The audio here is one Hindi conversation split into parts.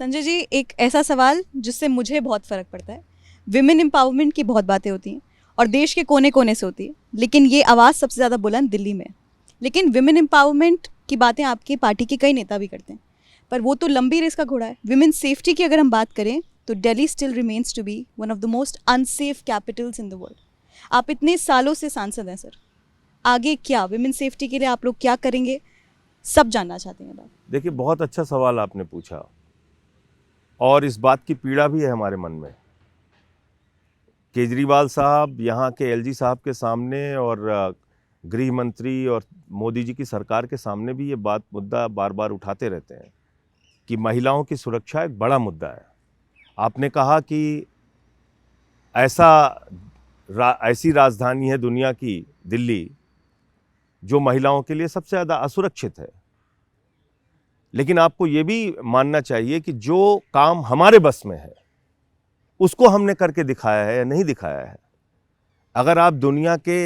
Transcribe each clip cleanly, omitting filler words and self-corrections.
संजय जी, एक ऐसा सवाल जिससे मुझे बहुत फ़र्क पड़ता है। विमेन एम्पावरमेंट की बहुत बातें होती हैं और देश के कोने कोने से होती है, लेकिन ये आवाज़ सबसे ज़्यादा बुलंद दिल्ली में है। लेकिन विमेन एम्पावरमेंट की बातें आपकी पार्टी के कई नेता भी करते हैं, पर वो तो लंबी रेस का घोड़ा है। विमेन सेफ्टी की अगर हम बात करें तो Delhi still remains to be one of the most unsafe capitals in the world. आप इतने सालों से सांसद हैं सर, आगे क्या विमेन सेफ्टी के लिए आप लोग क्या करेंगे, सब जानना चाहते हैं बात। देखिए, बहुत अच्छा सवाल आपने पूछा और इस बात की पीड़ा भी है हमारे मन में। केजरीवाल साहब यहाँ के एलजी साहब के सामने और गृह मंत्री और मोदी जी की सरकार के सामने भी ये मुद्दा बार बार उठाते रहते हैं कि महिलाओं की सुरक्षा एक बड़ा मुद्दा है। आपने कहा कि ऐसी राजधानी है दुनिया की दिल्ली जो महिलाओं के लिए सबसे ज़्यादा असुरक्षित है, लेकिन आपको ये भी मानना चाहिए कि जो काम हमारे बस में है उसको हमने करके दिखाया है या नहीं दिखाया है। अगर आप दुनिया के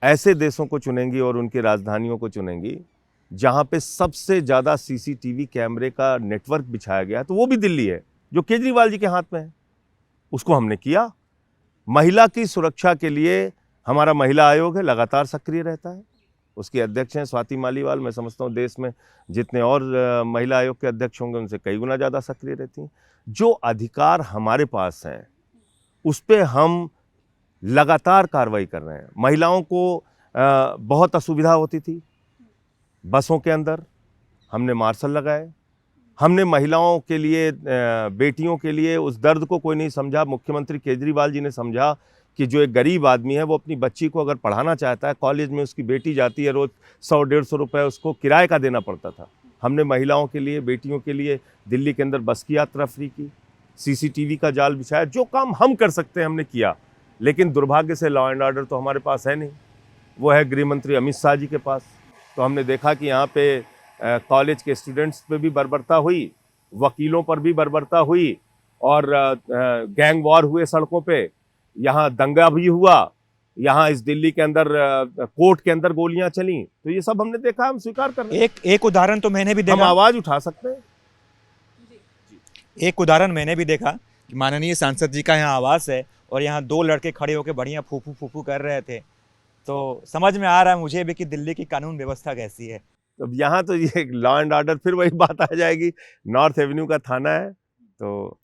ऐसे देशों को चुनेंगी और उनकी राजधानियों को चुनेंगी जहाँ पे सबसे ज़्यादा सीसीटीवी कैमरे का नेटवर्क बिछाया गया, तो वो भी दिल्ली है जो केजरीवाल जी के हाथ में है। उसको हमने किया। महिला की सुरक्षा के लिए हमारा महिला आयोग है, लगातार सक्रिय रहता है। उसके अध्यक्ष हैं स्वाति मालीवाल। मैं समझता हूँ देश में जितने और महिला आयोग के अध्यक्ष होंगे उनसे कई गुना ज़्यादा सक्रिय रहती हैं। जो अधिकार हमारे पास हैं उस पर हम लगातार कार्रवाई कर रहे हैं। महिलाओं को बहुत असुविधा होती थी बसों के अंदर, हमने मार्शल लगाए। हमने महिलाओं के लिए, बेटियों के लिए उस दर्द को कोई नहीं समझा। मुख्यमंत्री केजरीवाल जी ने समझा कि जो एक गरीब आदमी है वो अपनी बच्ची को अगर पढ़ाना चाहता है, कॉलेज में उसकी बेटी जाती है, रोज़ 100-150 रुपये उसको किराए का देना पड़ता था। हमने महिलाओं के लिए, बेटियों के लिए दिल्ली के अंदर बस की यात्रा फ्री की, सीसीटीवी का जाल बिछाया। जो काम हम कर सकते हैं हमने किया, लेकिन दुर्भाग्य से लॉ एंड ऑर्डर तो हमारे पास है नहीं, वो है गृह मंत्री अमित शाह जी के पास। तो हमने देखा कि यहाँ पे कॉलेज के स्टूडेंट्स पे भी बर्बरता हुई, वकीलों पर भी बर्बरता हुई और गैंग वॉर हुए सड़कों पे। यहाँ दंगा भी हुआ, यहाँ इस दिल्ली के अंदर कोर्ट के अंदर गोलियां चली। तो ये सब हमने देखा, हम स्वीकार कर रहे हैं। एक उदाहरण तो मैंने भी देखा, हम आवाज उठा सकते हैं। एक उदाहरण मैंने भी देखा कि माननीय सांसद जी का यहाँ आवास है और यहाँ दो लड़के खड़े होकर बढ़िया फूफू फूफू कर रहे थे। तो समझ में आ रहा है मुझे भी कि दिल्ली की कानून व्यवस्था कैसी है। तो यहाँ तो ये लॉ एंड ऑर्डर फिर वही बात आ जाएगी। नॉर्थ एवेन्यू का थाना है तो